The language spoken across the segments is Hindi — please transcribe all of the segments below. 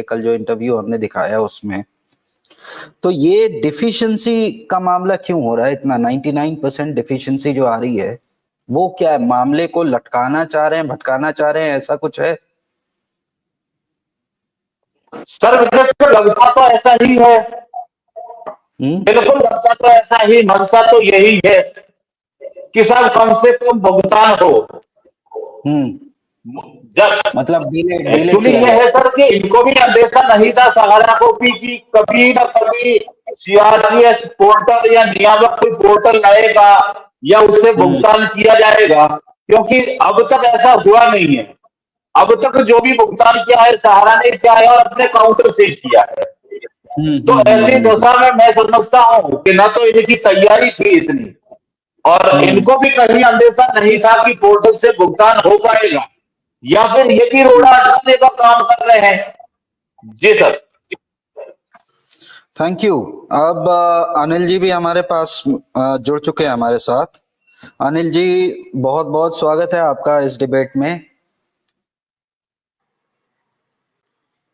कल जो इंटरव्यू हमने दिखाया उसमें, तो ये डिफिशिएंसी का मामला क्यों हो रहा है इतना? 99% डिफिशिएंसी जो आ रही है वो क्या है? मामले को लटकाना चाह रहे हैं, भटकाना चाह रहे हैं, ऐसा कुछ है? सर मुझे तो लगता तो ऐसा ही है, बिल्कुल लगता तो ऐसा ही, मंशा तो यही है कि सर कम से कम भुगतान हो। मतलब डिले एक्चुअली किया ये है सर कि इनको भी अंदेशा नहीं था सहारा को भी कि कभी ना कभी सीआरसीएस पोर्टल या नियामक कोई पोर्टल लाएगा या उससे भुगतान किया जाएगा, क्योंकि अब तक ऐसा हुआ नहीं है। अब तक जो भी भुगतान किया है सहारा ने किया है और अपने काउंटर से किया है। तो ऐसी दशा में मैं समझता हूं कि ना तो इनकी तैयारी थी इतनी, और इनको भी कहीं अंदेशा नहीं था कि पोर्टल से भुगतान हो पाएगा, या फिर ये भी रोड़ा अटकाने का काम कर रहे हैं। जी सर, थैंक यू। अब अनिल जी भी हमारे पास जुड़ चुके हैं हमारे साथ। अनिल जी, बहुत बहुत स्वागत है आपका इस डिबेट में।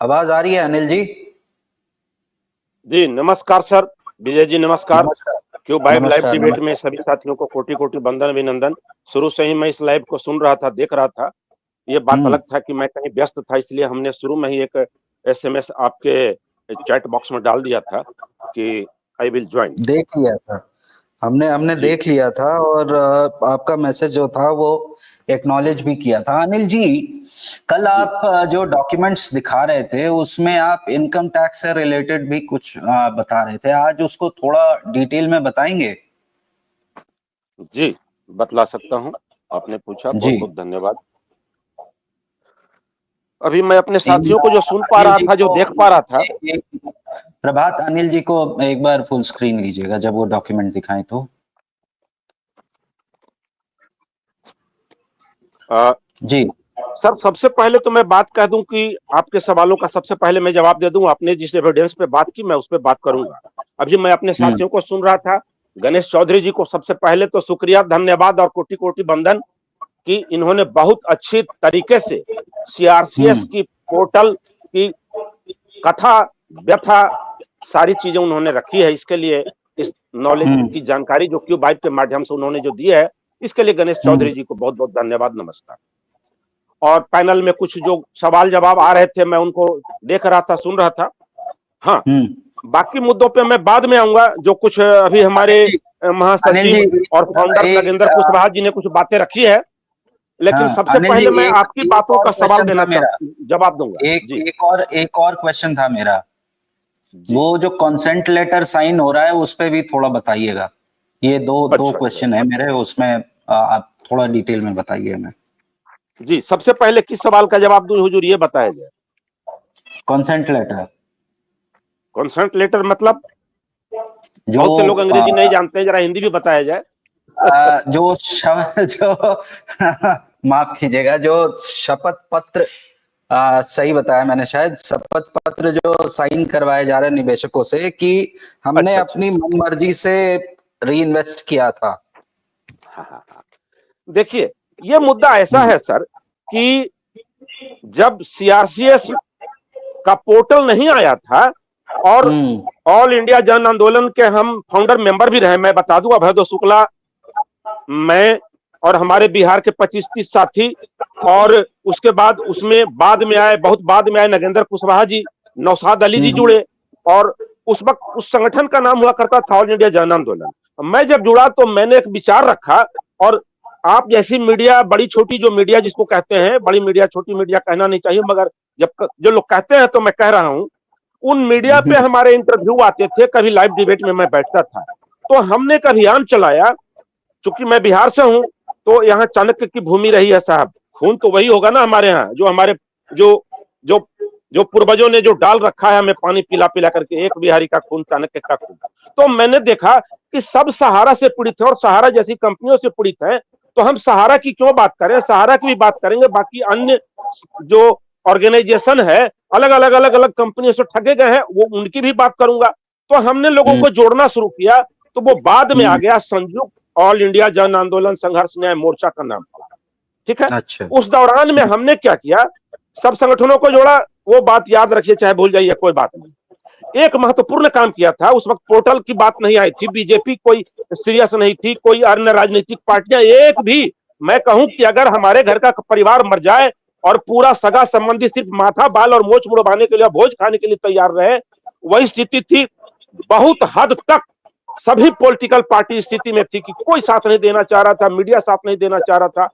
आवाज आ रही है अनिल जी? जी नमस्कार सर, विजय जी नमस्कार। क्यों भाई लाइव डिबेट में सभी साथियों को कोटि कोटि वंदन अभिनंदन। शुरू से ही मैं इस लाइव को सुन रहा था, देख रहा था। ये बात अलग था कि मैं कहीं व्यस्त था, इसलिए हमने शुरू में ही एक एसएमएस आपके चैट बॉक्स में डाल दिया था कि आई विल ज्वाइन। देख लिया था हमने देख लिया था, और आपका मैसेज जो था वो एक्नॉलेज भी किया था। अनिल जी, कल आप जो डॉक्यूमेंट्स दिखा रहे थे उसमें आप इनकम टैक्स से रिलेटेड भी कुछ बता रहे थे, आज उसको थोड़ा डिटेल में बताएंगे? जी बतला सकता हूं, आपने पूछा, बहुत बहुत धन्यवाद। अभी मैं अपने साथियों को जो सुन पा रहा था, जो देख पा रहा था। प्रभात, अनिल जी को एक बार फुल स्क्रीन लीजिएगा जब वो डॉक्यूमेंट दिखाएं तो। जी सर, सबसे पहले तो मैं बात कह दूं कि आपके सवालों का सबसे पहले मैं जवाब दे दूं। आपने जिस एविडेंस पे बात की मैं उस पे बात करूंगा। अभी मैं अपने साथियों को सुन रहा था। गणेश चौधरी जी को सबसे पहले तो शुक्रिया, धन्यवाद और कोटि कोटि वंदन कि इन्होंने बहुत अच्छी तरीके से सीआरसीएस की पोर्टल की कथा व्यथा सारी चीजें उन्होंने रखी है। इसके लिए, इस नॉलेज की जानकारी जो क्यूब वाइब के माध्यम से उन्होंने जो दी है, इसके लिए गणेश चौधरी जी को बहुत बहुत धन्यवाद, नमस्कार। और पैनल में कुछ जो सवाल जवाब आ रहे थे मैं उनको देख रहा था, सुन रहा था। हाँ, बाकी मुद्दों पे मैं बाद में आऊंगा। जो कुछ अभी हमारे महासचिव और फाउंडर नगेंद्र कुशवाहा जी ने कुछ बातें रखी है, लेकिन सबसे पहले मैं आपकी बातों का सवाल देना जवाब दूंगा। एक और क्वेश्चन था मेरा, वो जो कंसेंट लेटर साइन हो रहा है उस पे भी थोड़ा बताइएगा। ये दो क्वेश्चन है मेरे, उसमें आप थोड़ा डिटेल में बताइए हमें। जी, सबसे पहले किस सवाल का जवाब दूं हुजूर, ये बताया जाए। Consent letter. कंसेंट लेटर मतलब? बहुत से लोग अंग्रेजी नहीं जानते हैं, जरा हिंदी भी बताया जाए। जो माफ कीजिएगा, जो शपथ पत्र, सही बताया मैंने शायद, शपथ पत्र जो साइन करवाए जा रहे हैं निवेशकों से कि हमने अपनी मनमर्जी से री इन्वेस्ट किया था। देखिए, ये मुद्दा ऐसा है सर कि जब सीआरसीएस का पोर्टल नहीं आया था और ऑल इंडिया जन आंदोलन के हम फाउंडर मेंबर भी रहे, मैं बता दूं, अभयदो शुक्ला, मैं और हमारे बिहार के 25-30 साथी, और उसके बाद उसमें बाद में आए, बहुत बाद में आए नगेंद्र कुशवाहा जी, नौशाद अली जी जुड़े, और उस वक्त उस संगठन का नाम हुआ करता था ऑल इंडिया जन आंदोलन। मैं जब जुड़ा तो मैंने एक विचार रखा, और आप जैसी मीडिया, बड़ी छोटी जो मीडिया जिसको कहते हैं, बड़ी मीडिया छोटी मीडिया कहना नहीं चाहिए, मगर जब जो लोग कहते हैं तो मैं कह रहा हूं, उन मीडिया पे हमारे इंटरव्यू आते थे, कभी लाइव डिबेट में मैं बैठता था। तो हमने एक अभियान चलाया, चूंकि मैं बिहार से हूं तो यहाँ चाणक्य की भूमि रही है साहब, खून तो वही होगा ना हमारे यहाँ, जो हमारे जो जो जो पूर्वजों ने जो डाल रखा है हमें पानी पिला पिला करके, एक बिहारी का खून, चाणक्य का खून। तो मैंने देखा कि सब सहारा से पीड़ित है और सहारा जैसी कंपनियों से पीड़ित है, तो हम सहारा की क्यों बात करें, सहारा की भी बात करेंगे, बाकी अन्य जो ऑर्गेनाइजेशन है अलग अलग कंपनियों से ठगे गए हैं, वो उनकी भी बात करूंगा। तो हमने लोगों को जोड़ना शुरू किया, तो वो बाद में आ गया संयुक्त ऑल इंडिया जन आंदोलन संघर्ष न्याय मोर्चा का नाम, ठीक है। उस दौरान में हमने क्या किया, सब संगठनों को जोड़ा, वो बात याद रखिए, चाहे भूल जाइए, कोई बात नहीं। एक महत्वपूर्ण काम किया था, उस वक्त पोर्टल की बात नहीं आई थी, बीजेपी कोई सीरियस नहीं थी, कोई अन्य राजनीतिक पार्टियां एक भी, मैं कहूं कि अगर हमारे घर का परिवार मर जाए और पूरा सगा संबंधी सिर्फ माथा बाल और मोछ मुड़वाने के लिए, भोज खाने के लिए तैयार रहे, वही स्थिति थी। बहुत हद तक सभी पॉलिटिकल पार्टी स्थिति में थी कि कोई साथ नहीं देना चाह रहा था, मीडिया साथ नहीं देना चाह रहा था।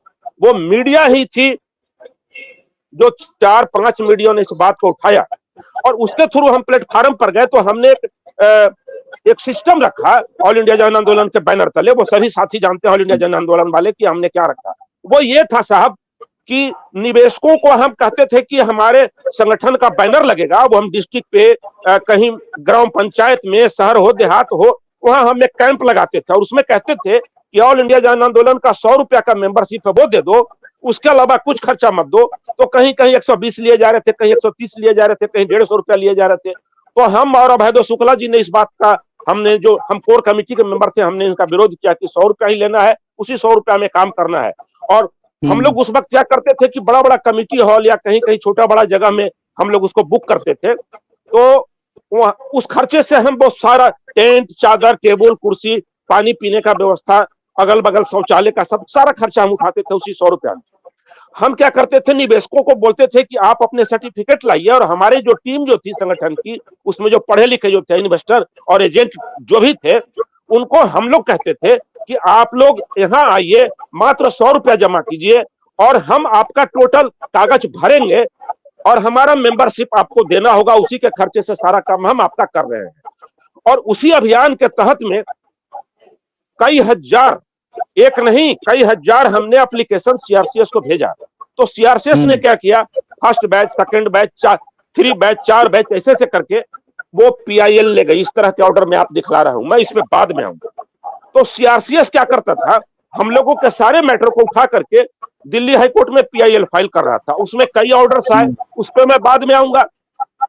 वो मीडिया ही थी जो 4-5 मीडिया ने इस बात को उठाया और उसके थ्रू हम प्लेटफॉर्म पर गए। तो हमने एक सिस्टम रखा ऑल इंडिया जन आंदोलन के बैनर तले। वो सभी साथी जानते हैं ऑल इंडिया जन आंदोलन वाले कि हमने क्या रखा। वो ये था साहब कि निवेशकों को हम कहते थे कि हमारे संगठन का बैनर लगेगा, वो हम डिस्ट्रिक्ट पे कहीं ग्राम पंचायत में, शहर हो देहात हो, वहां हम एक कैंप लगाते थे और उसमें कहते थे कि ऑल इंडिया जन आंदोलन का 100 रुपया का मेंबरशिप है वो दे दो, उसके अलावा कुछ खर्चा मत दो। तो कहीं कहीं 120 लिए जा रहे थे, कहीं 130 लिए जा रहे थे, कहीं 150 रुपया लिए जा रहे थे। तो हम और अभयदो शुक्ला जी ने इस बात का, हमने जो हम कोर कमेटी के मेंबर थे, हमने इनका विरोध किया कि 100 रुपया ही लेना है, उसी 100 रुपया में काम करना है। और हम लोग उस वक्त क्या करते थे कि बड़ा बड़ा कमेटी हॉल या कहीं कहीं छोटा बड़ा जगह में हम लोग उसको बुक करते थे। तो उस खर्चे से हम बहुत सारा टेंट, चादर, टेबल, कुर्सी, पानी पीने का व्यवस्था, अगल बगल शौचालय का सब सारा खर्चा हम उठाते थे उसी 100 रुपया में। हम क्या करते थे, निवेशकों को बोलते थे कि आप अपने सर्टिफिकेट लाइए और हमारे जो टीम जो थी संगठन की, उसमें जो पढ़े लिखे जो थे इन्वेस्टर और एजेंट जो भी थे, उनको हम लोग कहते थे कि आप लोग यहाँ आइए, मात्र 100 रुपया जमा कीजिए और हम आपका टोटल कागज भरेंगे और हमारा मेंबरशिप आपको देना होगा, उसी के खर्चे से सारा काम हम आपका कर रहे हैं। और उसी अभियान के तहत में कई हजार, एक नहीं कई हजार हमने एप्लीकेशन सीआरसीएस को भेजा। तो सीआरसीएस ने क्या किया, first batch, second batch, 3 batch, 4 batch, ऐसे से करके वो पीआईएल ले गई। इस तरह के ऑर्डर में आप दिखला रहा हूं, मैं इसमें बाद में आऊंगा। तो सीआरसीएस क्या करता था, हम लोगों के सारे मैटर को उठा करके दिल्ली हाईकोर्ट में पीआईएल फाइल कर रहा था। उसमें कई ऑर्डर्स आए, उस पर मैं बाद में आऊंगा।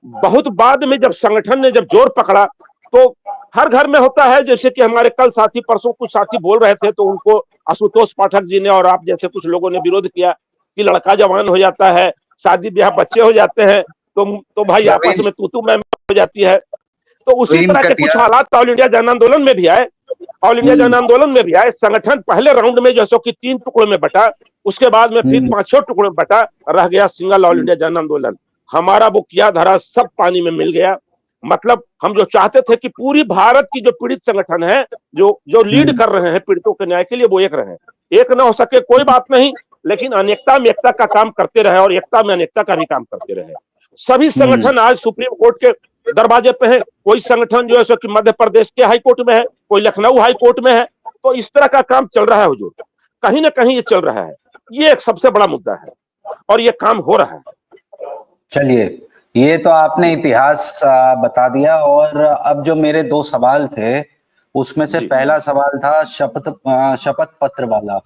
बहुत बाद में जब संगठन ने जब जोर पकड़ा, तो हर घर में होता है, जैसे कि हमारे कल साथी, परसों कुछ साथी बोल रहे थे, तो उनको आशुतोष पाठक जी ने और आप जैसे कुछ लोगों ने विरोध किया कि लड़का जवान हो जाता है, शादी ब्याह, बच्चे हो जाते हैं, तो भाई आपस में तू मैं हो जाती है। तो उसी तरह के कुछ हालात ऑल इंडिया जन आंदोलन में भी आए। ऑल इंडिया जन आंदोलन में भी आए। संगठन पहले राउंड में जैसे कि 3 टुकड़ों में बटा, उसके बाद में फिर 5-6 टुकड़ों में बटा, रह गया सिंगल ऑल इंडिया जन आंदोलन। हमारा वो किया धरा सब पानी में मिल गया। मतलब हम जो चाहते थे कि पूरी भारत की जो पीड़ित संगठन है, जो लीड कर रहे हैं पीड़ितों के न्याय के लिए, वो एक रहे। एक ना हो सके कोई बात नहीं, लेकिन अनेकता में एकता का काम करते रहे और एकता में अनेकता का भी काम करते रहे। सभी संगठन आज सुप्रीम कोर्ट के दरवाजे पे है। कोई संगठन जो है सो कि मध्य प्रदेश के हाई कोर्ट में है, कोई लखनऊ हाई कोर्ट में है। तो इस तरह का काम चल रहा है हुजूर, कहीं ना कहीं ये चल रहा है। ये एक सबसे बड़ा मुद्दा है और ये काम हो रहा है। चलिए, ये तो आपने इतिहास बता दिया। और अब जो मेरे 2 सवाल थे, उसमें से पहला सवाल था शपथ पत्र वाला,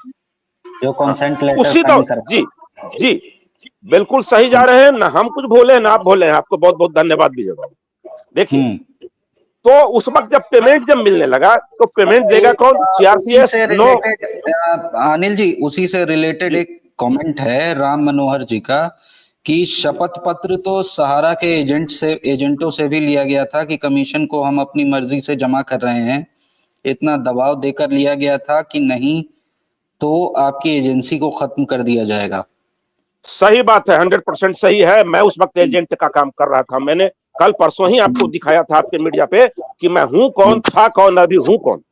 जो कंसेंट लेटर साइन कर। जी बिल्कुल सही जा रहे हैं, ना हम कुछ बोले ना आप बोले हैं। आपको बहुत बहुत धन्यवाद भी जवाब। देखिए, तो उस वक्त जब पेमेंट जब मिलने लगा, तो पेमेंट देगा कौन, सीआरपीएफ। अनिल जी, उसी से रिलेटेड एक कमेंट है राम मनोहर जी का कि शपथ पत्र तो सहारा के एजेंटों से भी लिया गया था कि कमीशन को हम अपनी मर्जी से जमा कर रहे हैं। इतना दबाव देकर लिया गया था कि नहीं तो आपकी एजेंसी को खत्म कर दिया जाएगा। सही बात है, 100% सही है। मैं उस वक्त एजेंट का काम कर रहा था। मैंने कल परसों ही आपको दिखाया था आपके मीडिया पे कि मैं हूं कौन, था कौन, अभी हूं कौन।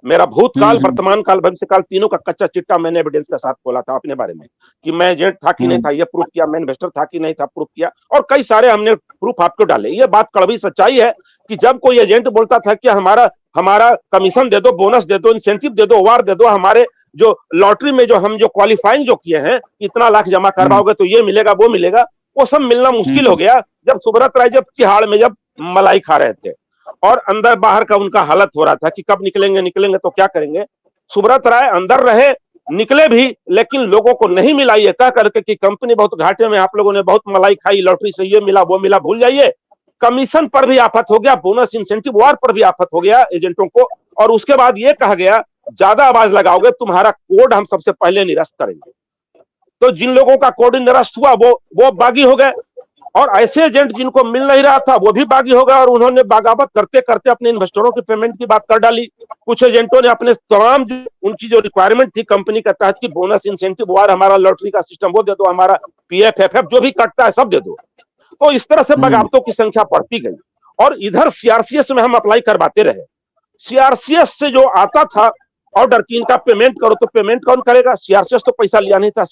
मेरा भूतकाल, वर्तमान काल, भविष्य काल, तीनों का कच्चा चिट्टा मैंने एविडेंस के साथ खोला था अपने बारे में कि मैं एजेंट था कि नहीं था, ये प्रूफ किया। मैं इन्वेस्टर था कि नहीं था, प्रूफ किया। और कई सारे हमने प्रूफ आपको डाले। ये बात कड़वी सच्चाई है कि जब कोई एजेंट बोलता था कि हमारा कमीशन दे दो, बोनस दे दो, इंसेंटिव दे दो, अवार्ड दे दो, हमारे जो लॉटरी में जो हम जो क्वालिफाइंग जो किए हैं, इतना लाख जमा करवाओगे तो ये मिलेगा वो मिलेगा, वो सब मिलना मुश्किल हो गया। जब सुब्रत राय जब तिहाड़ में जब मलाई खा रहे थे और अंदर बाहर का उनका हालत हो रहा था कि कब निकलेंगे तो क्या करेंगे। सुब्रत राय अंदर रहे, निकले भी, लेकिन लोगों को नहीं मिला ये कह करके कि कंपनी बहुत घाटे में, आप लोगों ने बहुत मलाई खाई, लॉटरी से ये मिला वो मिला, भूल जाइए। कमीशन पर भी आफत हो गया, बोनस इंसेंटिव वार पर भी आफत हो गया एजेंटों को। और उसके बाद ये कहा गया ज्यादा आवाज लगाओगे तुम्हारा कोड हम सबसे पहले निरस्त करेंगे। तो जिन लोगों का कोड निरस्त हुआ वो बागी हो गए, और ऐसे एजेंट जिनको मिल नहीं रहा था वो भी बागी हो गए, और उन्होंने बगावत करते करते अपने इन्वेस्टरों की पेमेंट की बात कर डाली। कुछ एजेंटों ने अपने तमाम उनकी जो रिक्वायरमेंट थी कंपनी के तहत की बोनस इंसेंटिव वार, हमारा लॉटरी का सिस्टम वो दे दो, हमारा पीएफ एफएफ जो भी कटता है सब दे दो। तो इस तरह से बगावतों की संख्या बढ़ती गई, और इधर सीआरसीएस में हम अप्लाई करवाते रहे। सीआरसीएस से जो आता था ऑर्डर की इनका पेमेंट करो, तो पेमेंट कौन करेगा? सीआरसीएस तो पैसा लिया नहीं था।